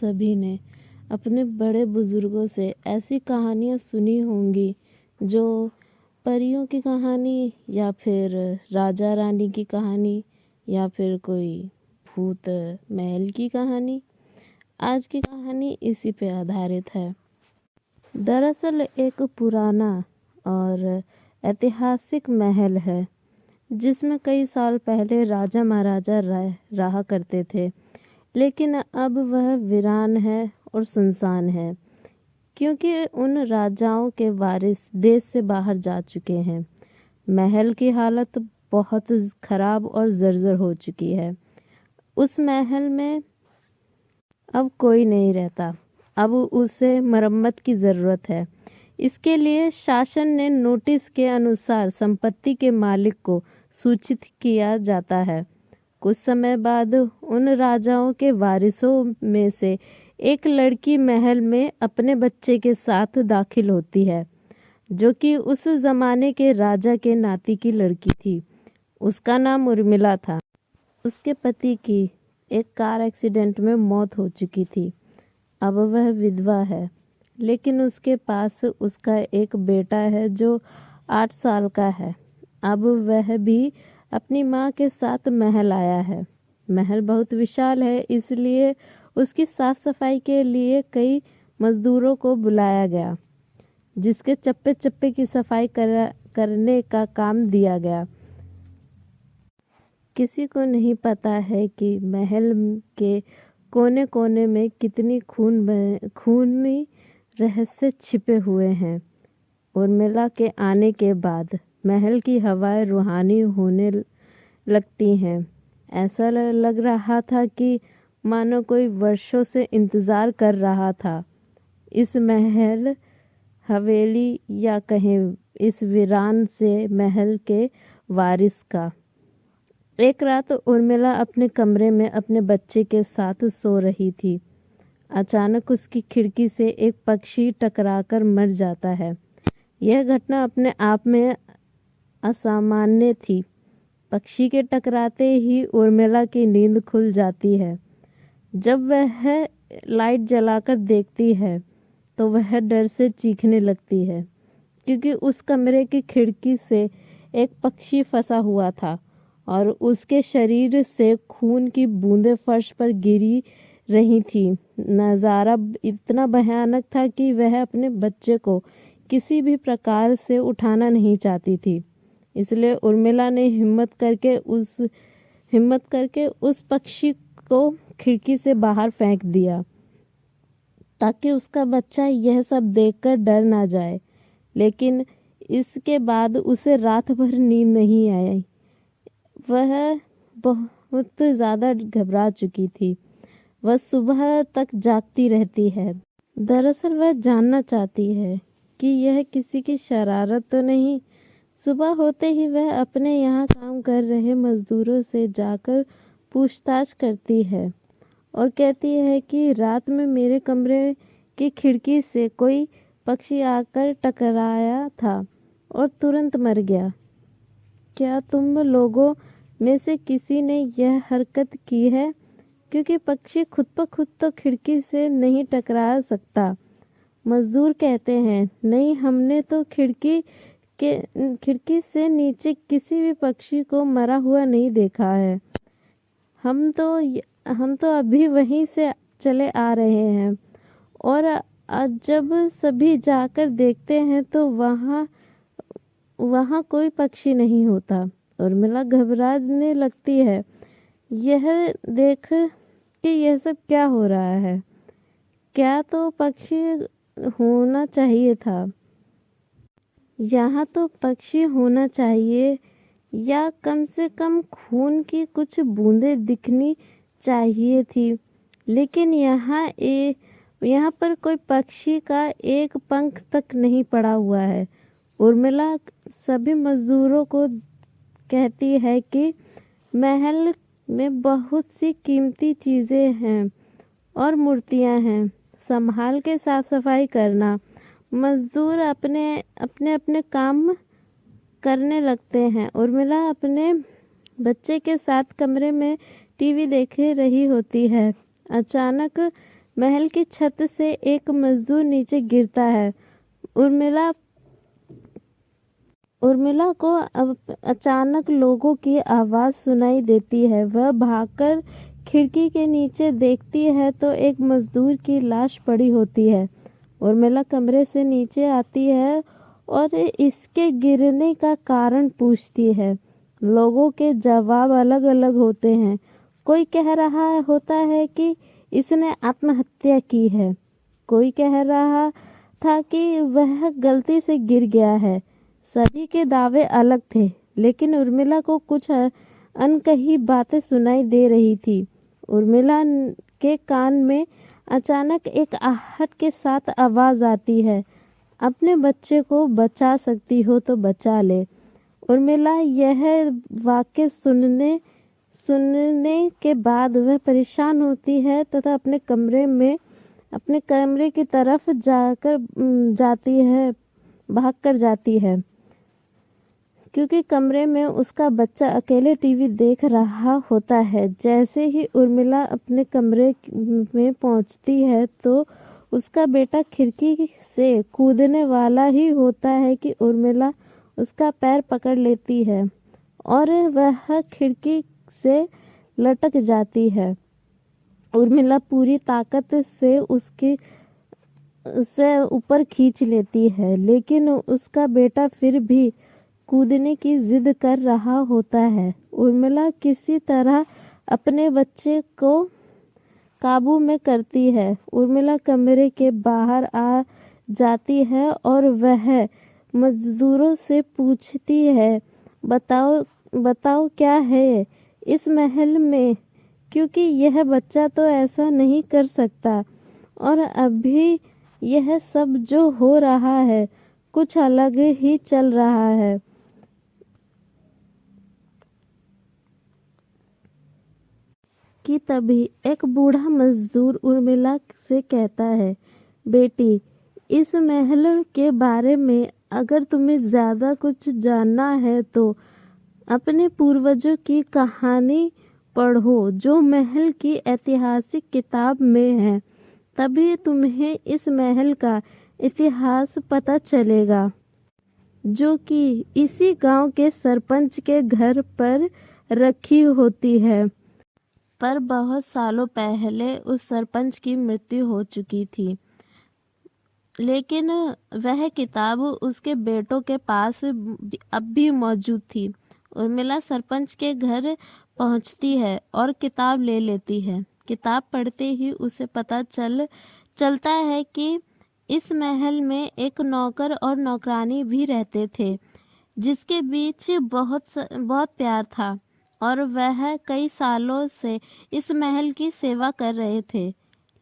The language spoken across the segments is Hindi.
सभी ने अपने बड़े बुजुर्गों से ऐसी कहानियाँ सुनी होंगी जो परियों की कहानी या फिर राजा रानी की कहानी या फिर कोई भूत महल की कहानी। आज की कहानी इसी पे आधारित है। दरअसल एक पुराना और ऐतिहासिक महल है जिसमें कई साल पहले राजा महाराजा रहा करते थे, लेकिन अब वह वीरान है और सुनसान है क्योंकि उन राजाओं के वारिस देश से बाहर जा चुके हैं। महल की हालत बहुत खराब और जर्जर हो चुकी है। उस महल में अब कोई नहीं रहता। अब उसे मरम्मत की ज़रूरत है। इसके लिए शासन ने नोटिस के अनुसार संपत्ति के मालिक को सूचित किया जाता है। कुछ समय बाद उन राजाओं के वारिसों में से एक लड़की महल में अपने बच्चे के साथ दाखिल होती है, जो कि उस जमाने के राजा के नाती की लड़की थी। उसका नाम उर्मिला था। उसके पति की एक कार एक्सीडेंट में मौत हो चुकी थी। अब वह विधवा है, लेकिन उसके पास उसका एक बेटा है जो 8 साल का है। अब वह भी अपनी माँ के साथ महल आया है। महल बहुत विशाल है, इसलिए उसकी साफ सफाई के लिए कई मजदूरों को बुलाया गया, जिसके चप्पे चप्पे की सफाई करने का काम दिया गया। किसी को नहीं पता है कि महल के कोने कोने में कितनी खूनी रहस्य छिपे हुए हैं। उर्मिला के आने के बाद महल की हवाएं रूहानी होने लगती हैं। ऐसा लग रहा था कि मानो कोई वर्षों से इंतजार कर रहा था इस महल हवेली या कहें इस वीरान से महल के वारिस का। एक रात उर्मिला अपने कमरे में अपने बच्चे के साथ सो रही थी। अचानक उसकी खिड़की से एक पक्षी टकराकर मर जाता है। यह घटना अपने आप में असामान्य थी। पक्षी के टकराते ही उर्मिला की नींद खुल जाती है। जब वह लाइट जलाकर देखती है तो वह डर से चीखने लगती है, क्योंकि उस कमरे की खिड़की से एक पक्षी फंसा हुआ था और उसके शरीर से खून की बूंदें फर्श पर गिरी रही थी। नज़ारा इतना भयानक था कि वह अपने बच्चे को किसी भी प्रकार से उठाना नहीं चाहती थी। इसलिए उर्मिला ने हिम्मत करके उस पक्षी को खिड़की से बाहर फेंक दिया, ताकि उसका बच्चा यह सब देखकर डर ना जाए। लेकिन इसके बाद उसे रात भर नींद नहीं आई। वह बहुत ज़्यादा घबरा चुकी थी। वह सुबह तक जागती रहती है। दरअसल वह जानना चाहती है कि यह किसी की शरारत तो नहीं। सुबह होते ही वह अपने यहाँ काम कर रहे मजदूरों से जाकर पूछताछ करती है और कहती है कि रात में मेरे कमरे की खिड़की से कोई पक्षी आकर टकराया था और तुरंत मर गया। क्या तुम लोगों में से किसी ने यह हरकत की है? क्योंकि पक्षी खुद ब खुद तो खिड़की से नहीं टकरा सकता। मजदूर कहते हैं, नहीं, हमने तो खिड़की से नीचे किसी भी पक्षी को मरा हुआ नहीं देखा है। हम तो अभी वहीं से चले आ रहे हैं और जब सभी जाकर देखते हैं तो वहाँ कोई पक्षी नहीं होता। उर्मिला घबराने लगती है, यह देख कि यह सब क्या हो रहा है। क्या तो पक्षी होना चाहिए था, यहाँ तो पक्षी होना चाहिए या कम से कम खून की कुछ बूंदें दिखनी चाहिए थी, लेकिन यहाँ पर कोई पक्षी का एक पंख तक नहीं पड़ा हुआ है। उर्मिला सभी मजदूरों को कहती है कि महल में बहुत सी कीमती चीज़ें हैं और मूर्तियां हैं, संभाल के साफ सफाई करना। मजदूर अपने काम करने लगते हैं। उर्मिला अपने बच्चे के साथ कमरे में टीवी देख रही होती है। अचानक महल की छत से एक मजदूर नीचे गिरता है। उर्मिला उर्मिला को अचानक लोगों की आवाज़ सुनाई देती है। वह भागकर खिड़की के नीचे देखती है तो एक मजदूर की लाश पड़ी होती है। उर्मिला कमरे से नीचे आती है और इसके गिरने का कारण पूछती है। लोगों के जवाब अलग अलग होते हैं। कोई कह रहा होता है कि इसने आत्महत्या की है, कोई कह रहा था कि वह गलती से गिर गया है। सभी के दावे अलग थे, लेकिन उर्मिला को कुछ अनकही बातें सुनाई दे रही थी। उर्मिला के कान में अचानक एक आहट के साथ आवाज़ आती है, अपने बच्चे को बचा सकती हो तो बचा ले। उर्मिला यह वाक्य सुनने के बाद वह परेशान होती है तथा अपने कमरे की तरफ भागकर जाती है, क्योंकि कमरे में उसका बच्चा अकेले टीवी देख रहा होता है। जैसे ही उर्मिला अपने कमरे में पहुंचती है तो उसका बेटा खिड़की से कूदने वाला ही होता है कि उर्मिला उसका पैर पकड़ लेती है और वह खिड़की से लटक जाती है। उर्मिला पूरी ताकत से उसे ऊपर खींच लेती है, लेकिन उसका बेटा फिर भी कूदने की जिद कर रहा होता है। उर्मिला किसी तरह अपने बच्चे को काबू में करती है। उर्मिला कमरे के बाहर आ जाती है और वह मजदूरों से पूछती है, बताओ क्या है इस महल में, क्योंकि यह बच्चा तो ऐसा नहीं कर सकता और अभी यह सब जो हो रहा है कुछ अलग ही चल रहा है। कि तभी एक बूढ़ा मजदूर उर्मिला से कहता है, बेटी, इस महल के बारे में अगर तुम्हें ज़्यादा कुछ जानना है तो अपने पूर्वजों की कहानी पढ़ो जो महल की ऐतिहासिक किताब में है। तभी तुम्हें इस महल का इतिहास पता चलेगा, जो कि इसी गांव के सरपंच के घर पर रखी होती है। पर बहुत सालों पहले उस सरपंच की मृत्यु हो चुकी थी, लेकिन वह किताब उसके बेटों के पास अब भी मौजूद थी। उर्मिला सरपंच के घर पहुंचती है और किताब ले लेती है। किताब पढ़ते ही उसे पता चलता है कि इस महल में एक नौकर और नौकरानी भी रहते थे, जिसके बीच बहुत प्यार था और वह कई सालों से इस महल की सेवा कर रहे थे।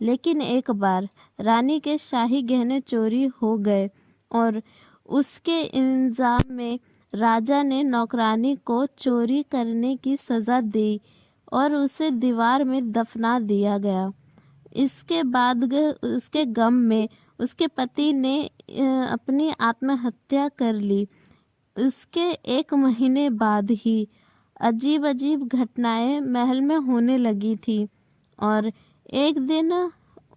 लेकिन एक बार रानी के शाही गहने चोरी हो गए और उसके इल्जाम में राजा ने नौकरानी को चोरी करने की सज़ा दी और उसे दीवार में दफना दिया गया। इसके बाद उसके गम में उसके पति ने अपनी आत्महत्या कर ली। उसके 1 महीने बाद ही अजीब अजीब घटनाएं महल में होने लगी थी और एक दिन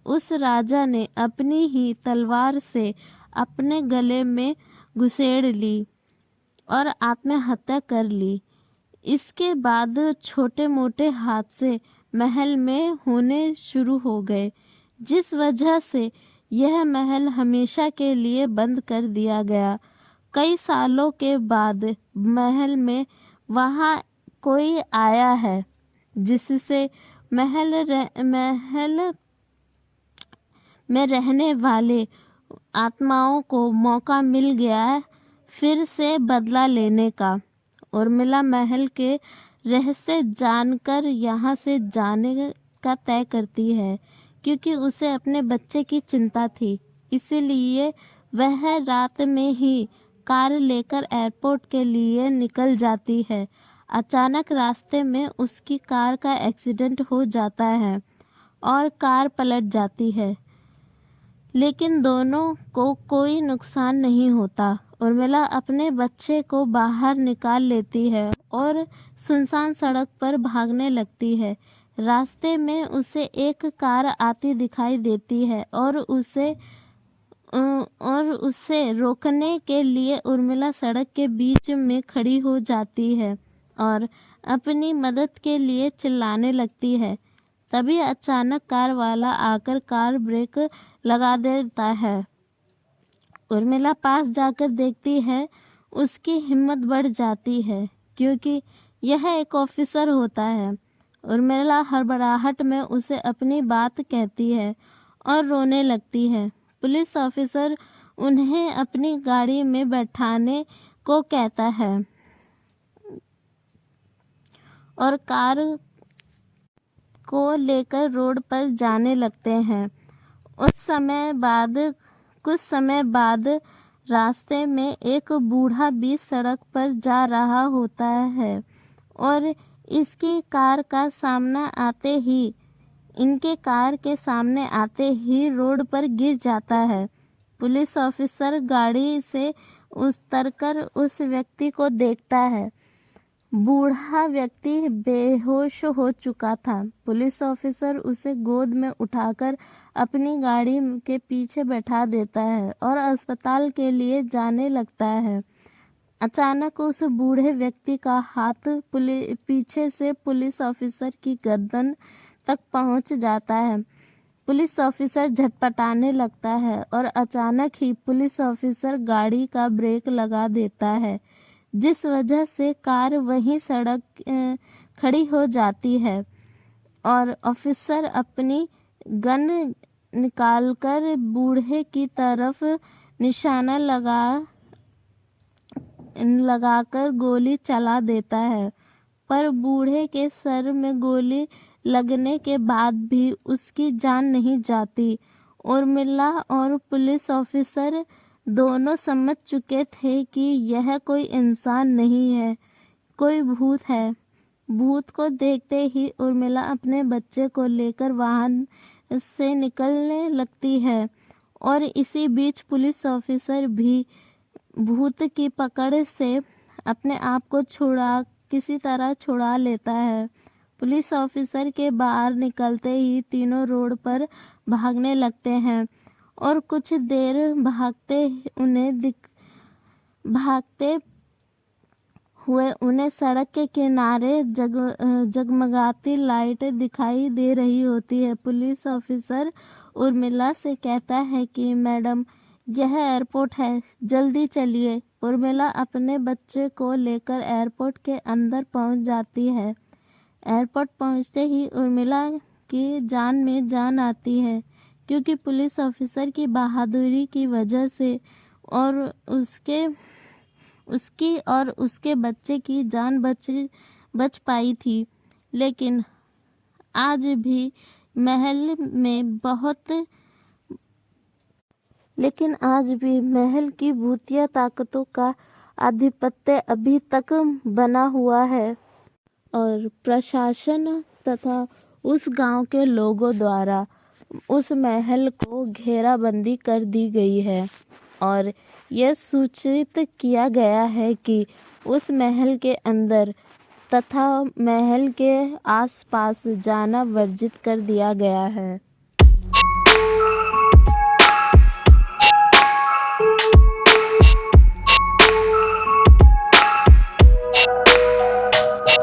उस राजा ने अपनी ही तलवार से अपने गले में घुसेड़ ली और आत्महत्या कर ली। इसके बाद छोटे मोटे हादसे महल में होने शुरू हो गए, जिस वजह से यह महल हमेशा के लिए बंद कर दिया गया। कई सालों के बाद महल में वहाँ कोई आया है, जिससे महल में रहने वाले आत्माओं को मौका मिल गया फिर से बदला लेने का। उर्मिला महल के रहस्य जानकर यहाँ से जाने का तय करती है, क्योंकि उसे अपने बच्चे की चिंता थी। इसलिए वह रात में ही कार लेकर एयरपोर्ट के लिए निकल जाती है। अचानक रास्ते में उसकी कार का एक्सीडेंट हो जाता है और कार पलट जाती है, लेकिन दोनों को कोई नुकसान नहीं होता। उर्मिला अपने बच्चे को बाहर निकाल लेती है और सुनसान सड़क पर भागने लगती है, रास्ते में उसे एक कार आती दिखाई देती है और उसे रोकने के लिए उर्मिला सड़क के बीच में खड़ी हो जाती है और अपनी मदद के लिए चिल्लाने लगती है। तभी अचानक कार वाला आकर कार ब्रेक लगा देता है। उर्मिला पास जाकर देखती है, उसकी हिम्मत बढ़ जाती है क्योंकि यह एक ऑफिसर होता है। उर्मिला हड़बड़ाहट में उसे अपनी बात कहती है और रोने लगती है। पुलिस ऑफिसर उन्हें अपनी गाड़ी में बैठाने को कहता है और कार को लेकर रोड पर जाने लगते हैं। कुछ समय बाद रास्ते में एक बूढ़ा बीच सड़क पर जा रहा होता है और इनके कार के सामने आते ही रोड पर गिर जाता है। पुलिस ऑफिसर गाड़ी से उतरकर उस व्यक्ति को देखता है। बूढ़ा व्यक्ति बेहोश हो चुका था। पुलिस ऑफिसर उसे गोद में उठाकर अपनी गाड़ी के पीछे बैठा देता है और अस्पताल के लिए जाने लगता है। अचानक उस बूढ़े व्यक्ति का हाथ पीछे से पुलिस ऑफिसर की गर्दन तक पहुंच जाता है। पुलिस ऑफिसर झटपटाने लगता है और अचानक ही पुलिस ऑफिसर गाड़ी का ब्रेक लगा देता है, जिस वजह से कार वहीं सड़क खड़ी हो जाती है और ऑफिसर अपनी गन निकालकर बूढ़े की तरफ निशाना लगाकर गोली चला देता है, पर बूढ़े के सर में गोली लगने के बाद भी उसकी जान नहीं जाती। उर्मिला और पुलिस ऑफिसर दोनों समझ चुके थे कि यह कोई इंसान नहीं है, कोई भूत है। भूत को देखते ही उर्मिला अपने बच्चे को लेकर वाहन से निकलने लगती है और इसी बीच पुलिस ऑफिसर भी भूत की पकड़ से अपने आप को किसी तरह छुड़ा लेता है। पुलिस ऑफिसर के बाहर निकलते ही तीनों रोड पर भागने लगते हैं और कुछ देर भागते हुए उन्हें सड़क के किनारे जगमगाती लाइट दिखाई दे रही होती है। पुलिस ऑफिसर उर्मिला से कहता है कि मैडम, यह एयरपोर्ट है, जल्दी चलिए। उर्मिला अपने बच्चे को लेकर एयरपोर्ट के अंदर पहुंच जाती है। एयरपोर्ट पहुंचते ही उर्मिला की जान में जान आती है क्योंकि पुलिस ऑफिसर की बहादुरी की वजह से और उसकी और उसके बच्चे की जान बच पाई थी। लेकिन आज भी महल की भूतिया ताकतों का आधिपत्य अभी तक बना हुआ है और प्रशासन तथा उस गांव के लोगों द्वारा उस महल को घेराबंदी कर दी गई है और यह सूचित किया गया है कि उस महल के अंदर तथा महल के आसपास जाना वर्जित कर दिया गया है।